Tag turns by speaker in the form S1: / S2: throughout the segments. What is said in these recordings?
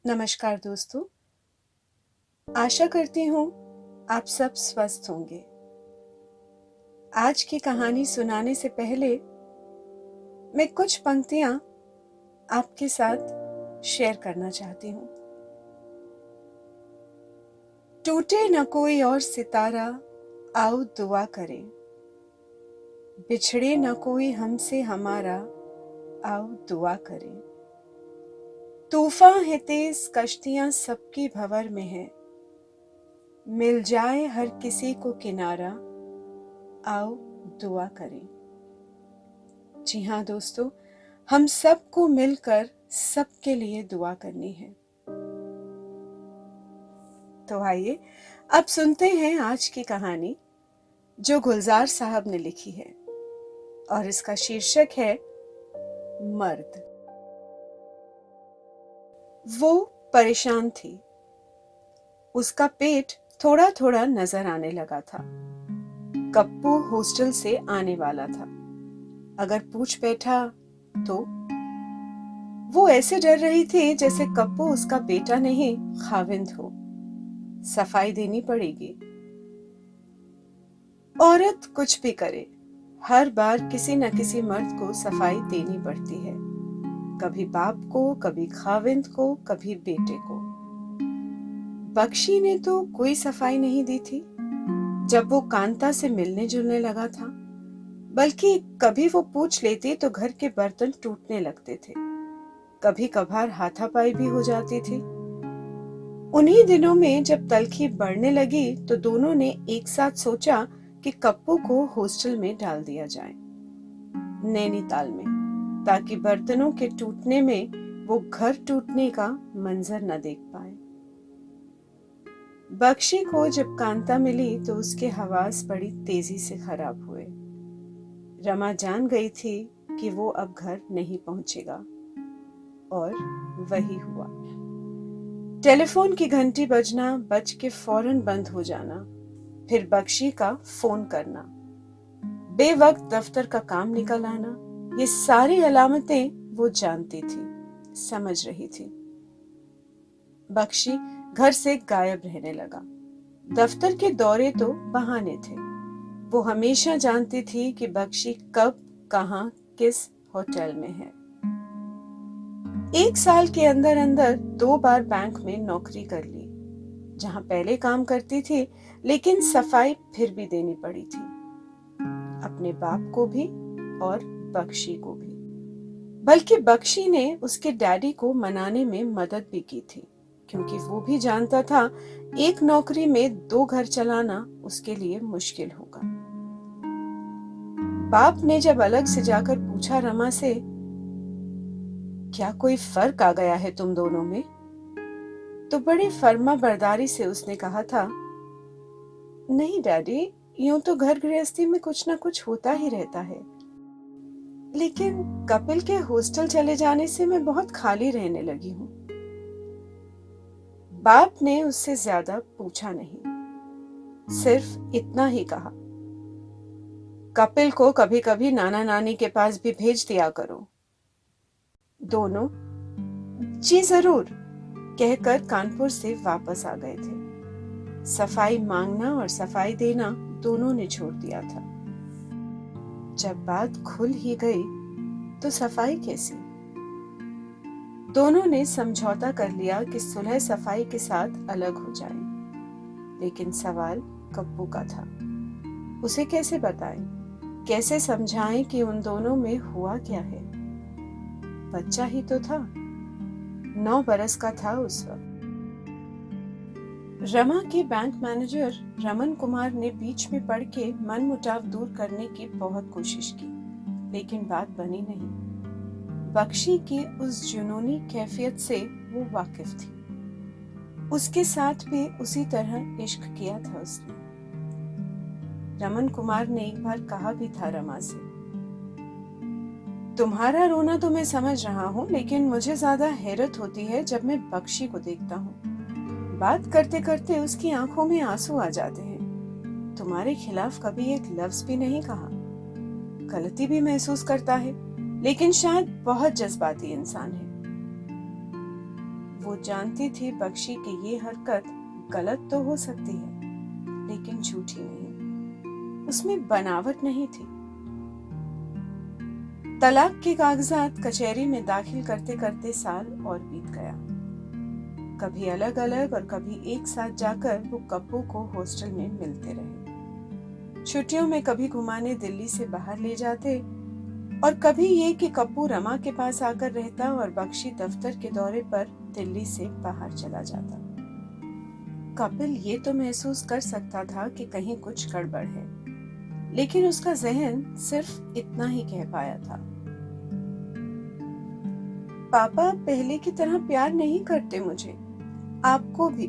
S1: नमस्कार दोस्तों, आशा करती हूँ आप सब स्वस्थ होंगे। आज की कहानी सुनाने से पहले मैं कुछ पंक्तियाँ आपके साथ शेयर करना चाहती हूँ। टूटे न कोई और सितारा, आओ दुआ करें। बिछड़े न कोई हमसे हमारा, आओ दुआ करें। तूफान है तेज, कश्तियाँ सबकी भंवर में है। मिल जाए हर किसी को किनारा, आओ दुआ करें। जी हाँ दोस्तों, हम सबको मिलकर सबके लिए दुआ करनी है। तो आइए अब सुनते हैं आज की कहानी जो गुलजार साहब ने लिखी है और इसका शीर्षक है मर्द। वो परेशान थी। उसका पेट थोड़ा थोड़ा नजर आने लगा था। कप्पू हॉस्टल से आने वाला था। अगर पूछ बैठा तो वो ऐसे डर रही थी जैसे कप्पू उसका बेटा नहीं खाविंद हो। सफाई देनी पड़ेगी। औरत कुछ भी करे, हर बार किसी न किसी मर्द को सफाई देनी पड़ती है। कभी बाप को, कभी खाविंद को, कभी बेटे को। बख्शी ने तो कोई सफाई नहीं दी थी जब वो कांता से मिलने जुलने लगा था, बल्कि कभी वो पूछ लेती तो घर के बर्तन टूटने लगते थे। कभी कभार हाथापाई भी हो जाती थी। उन्हीं दिनों में जब तलखी बढ़ने लगी तो दोनों ने एक साथ सोचा कि कप्पू को हॉस्टल में डाल दिया जाए, नैनीताल में, ताकि बर्तनों के टूटने में वो घर टूटने का मंजर न देख पाए। बख्शी को जब कांता मिली तो उसके हवास बड़ी तेजी से खराब हुए। रमा जान गई थी कि वो अब घर नहीं पहुंचेगा, और वही हुआ। टेलीफोन की घंटी बजना, बज के फौरन बंद हो जाना, फिर बख्शी का फोन करना, बेवक्त दफ्तर का काम निकल आना, ये सारी अलामतें वो जानती थी, समझ रही थी। बख्शी घर से गायब रहने लगा। दफ्तर के दौरे तो बहाने थे। वो हमेशा जानती थी कि बख्शी कब, कहां, किस होटल में है। 1 साल के अंदर अंदर 2 बार बैंक में नौकरी कर ली, जहां पहले काम करती थी, लेकिन सफाई फिर भी देनी पड़ी थी, अपने बाप को भी और बख्शी को भी। बल्कि बख्शी ने उसके डैडी को मनाने में मदद भी की थी, क्योंकि वो भी जानता था एक नौकरी में 2 घर चलाना उसके लिए मुश्किल होगा। बाप ने जब अलग से जाकर पूछा रमा से, क्या कोई फर्क आ गया है तुम दोनों में, तो बड़ी फर्मा बरदारी से उसने कहा था, नहीं डैडी, यूं तो घर गृहस्थी में कुछ ना कुछ होता ही रहता है, लेकिन कपिल के हॉस्टल चले जाने से मैं बहुत खाली रहने लगी हूं। बाप ने उससे ज्यादा पूछा नहीं, सिर्फ इतना ही कहा, कपिल को कभी कभी नाना नानी के पास भी भेज दिया करो। दोनों जी जरूर कहकर कानपुर से वापस आ गए थे। सफाई मांगना और सफाई देना दोनों ने छोड़ दिया था। जब बात खुल ही गई तो सफाई कैसी? दोनों ने समझौता कर लिया कि सुलह सफाई के साथ अलग हो जाए, लेकिन सवाल कप्पू का था। उसे कैसे बताएं, कैसे समझाएं कि उन दोनों में हुआ क्या है? बच्चा ही तो था, 9 बरस का था उस वक्त। रमा के बैंक मैनेजर रमन कुमार ने बीच में पड़ के मनमुटाव दूर करने की बहुत कोशिश की, लेकिन बात बनी नहीं। बख्शी की उस जुनूनी कैफियत से वो वाकिफ थी। उसके साथ भी उसी तरह इश्क किया था उसने। रमन कुमार ने एक बार कहा भी था रमा से, तुम्हारा रोना तो मैं समझ रहा हूँ, लेकिन मुझे ज्यादा हैरत होती है जब मैं बख्शी को देखता हूँ। बात करते करते उसकी आंखों में आंसू आ जाते हैं। तुम्हारे खिलाफ कभी एक लफ्ज भी नहीं कहा। गलती भी महसूस करता है, लेकिन शायद बहुत जज्बाती इंसान है। वो जानती थी बख्शी की ये हरकत गलत तो हो सकती है, लेकिन झूठी नहीं। उसमें बनावट नहीं थी। तलाक के कागजात कचहरी में दाखिल करते करते साल और बीत गया। कभी अलग अलग और कभी एक साथ जाकर वो कप्पू को हॉस्टल में मिलते रहे। छुट्टियों में कभी घुमाने दिल्ली से बाहर ले जाते और कभी ये कि कप्पू रमा के पास आकर रहता और बख्शी दफ्तर के दौरे पर दिल्ली से बाहर चला जाता। कपिल ये तो महसूस कर सकता था कि कहीं कुछ गड़बड़ है, लेकिन उसका जहन सिर्फ इतना ही कह पाया था, पापा पहले की तरह प्यार नहीं करते मुझे, आपको भी।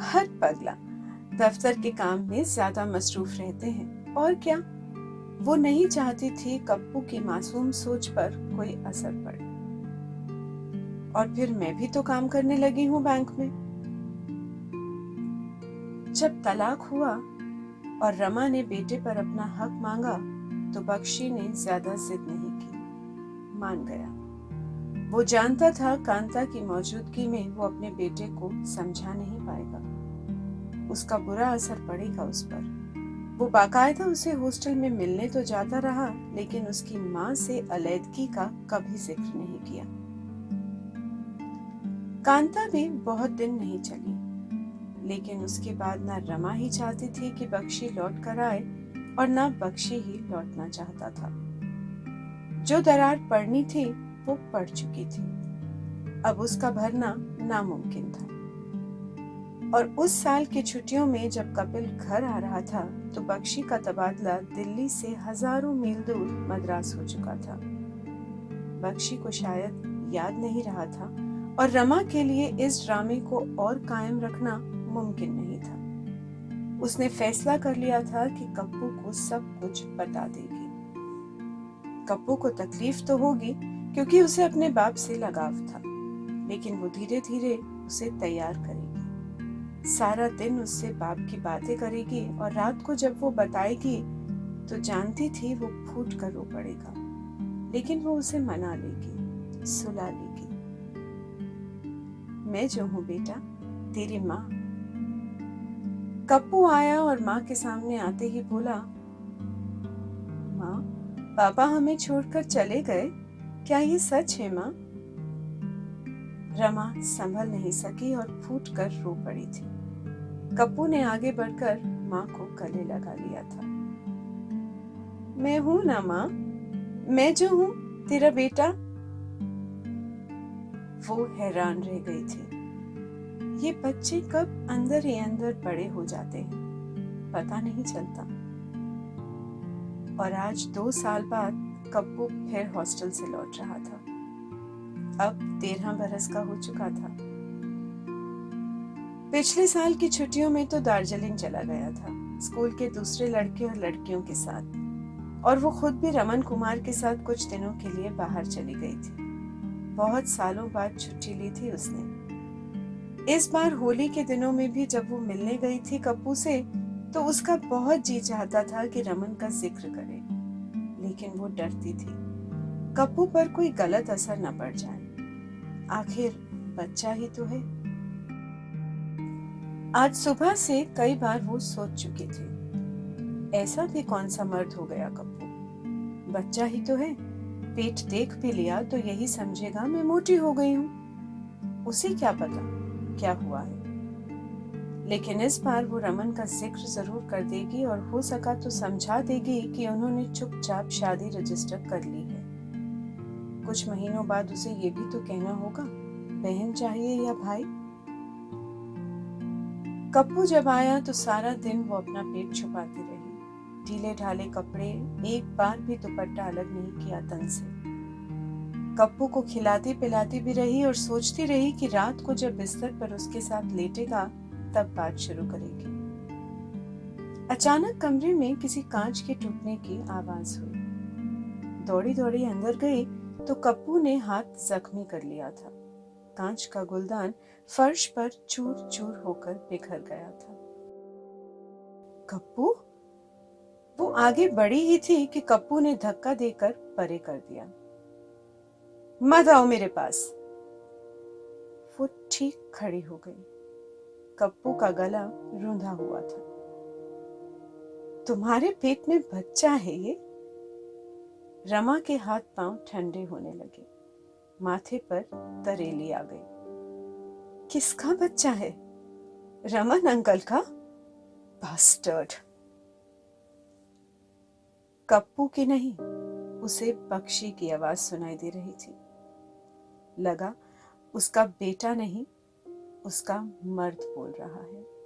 S1: हर पगला दफ्तर के काम में ज्यादा मसरूफ रहते हैं, और क्या। वो नहीं चाहती थी कप्पू की मासूम सोच पर कोई असर पड़े। और फिर मैं भी तो काम करने लगी हूँ बैंक में। जब तलाक हुआ और रमा ने बेटे पर अपना हक मांगा तो बख्शी ने ज्यादा जिद नहीं की, मान गया। वो जानता था कांता की मौजूदगी में वो अपने बेटे को समझा नहीं पाएगा, उसका बुरा असर पड़ेगा उस पर। वो बाकायदा उसे हॉस्टल में मिलने तो जाता रहा, लेकिन उसकी माँ से अलैदगी का कभी जिक्र नहीं किया। कांता भी बहुत दिन नहीं चली, लेकिन उसके बाद ना रमा ही चाहती थी कि बख्शी लौट कर आए और ना बख्शी ही लौटना चाहता था। जो दरार पड़नी थी वो पड़ चुकी थी, अब उसका भरना नामुमकिन था। और उस साल की छुट्टियों में जब कपिल घर आ रहा था तो बख्शी का तबादला दिल्ली से हजारों मील दूर मद्रास हो चुका था। बख्शी को शायद याद नहीं रहा था और रमा के लिए इस ड्रामे को और कायम रखना मुमकिन नहीं था। उसने फैसला कर लिया था कि कप्पू को सब कुछ बता देगी। कप्पू को तकलीफ तो होगी क्योंकि उसे अपने बाप से लगाव था, लेकिन वो धीरे धीरे उसे तैयार करेगी। सारा दिन उससे बाप की बातें करेगी और रात को जब वो बताएगी तो जानती थी वो फूट कर रो पड़ेगा, लेकिन वो उसे मना लेगी, सुला लेगी। मैं जो हूँ बेटा, तेरी माँ। कप्पू आया और माँ के सामने आते ही बोला, माँ, पापा हमें छोड़कर चले गए, क्या ये सच है माँ? रमा संभल नहीं सकी और फूट कर रो पड़ी थी। कप्पू ने आगे बढ़कर माँ को गले लगा लिया था। मैं हूं ना माँ, मैं जो हूं, तेरा बेटा। वो हैरान रह गई थी। ये बच्चे कब अंदर ही अंदर बड़े हो जाते हैं, पता नहीं चलता। और आज 2 साल बाद कप्पू फिर हॉस्टल से लौट रहा था। अब 13 बरस का हो चुका था। पिछले साल की छुट्टियों में तो दार्जिलिंग चला गया था, स्कूल के दूसरे लड़के और लड़कियों के साथ, और वो खुद भी रमन कुमार के साथ कुछ दिनों के लिए बाहर चली गई थी। बहुत सालों बाद छुट्टी ली थी उसने। इस बार होली के दिनों में भी जब वो मिलने गई थी कप्पू से तो उसका बहुत जी चाहता था कि रमन का जिक्र करे, लेकिन वो डरती थी कप्पू पर कोई गलत असर न पड़ जाए। आखिर बच्चा ही तो है। आज सुबह से कई बार वो सोच चुकी थी, ऐसा भी कौन सा मर्द हो गया कप्पू, बच्चा ही तो है, पेट देख भी लिया तो यही समझेगा मैं मोटी हो गई हूँ। उसे क्या पता क्या हुआ है, लेकिन इस बार वो रमन का जिक्र जरूर कर देगी और हो सका तो समझा देगी कि उन्होंने चुपचाप शादी रजिस्टर कर ली है। कुछ महीनों बाद उसे ये भी तो कहना होगा, बहन चाहिए या भाई। कप्पू जब आया तो सारा दिन वो अपना पेट छुपाती रही। ढीले ढाले कपड़े, एक बार भी दुपट्टा अलग नहीं किया तन से। कप्पू को खिलाती पिलाती भी रही और सोचती रही कि रात को जब बिस्तर पर उसके साथ लेटेगा तब बात शुरू करेगी। अचानक कमरे में किसी कांच के टूटने की आवाज हुई। दौड़ी दौड़ी अंदर गई तो कप्पू ने हाथ जख्मी कर लिया था। कांच का गुलदान फर्श पर चूर चूर होकर बिखर गया था। कप्पू? वो आगे बढ़ी ही थी कि कप्पू ने धक्का देकर परे कर दिया। मत आओ मेरे पास। वो ठीक खड़ी हो गई। कप्पू का गला रूंधा हुआ था। तुम्हारे पेट में बच्चा है ये? रमा के हाथ पांव ठंडे होने लगे। माथे पर तरेली आ गई। किसका बच्चा है? रमन अंकल का? बास्टर्ड। कप्पू की नहीं, उसे पक्षी की आवाज सुनाई दे रही थी। लगा उसका बेटा नहीं, उसका मर्द बोल रहा है।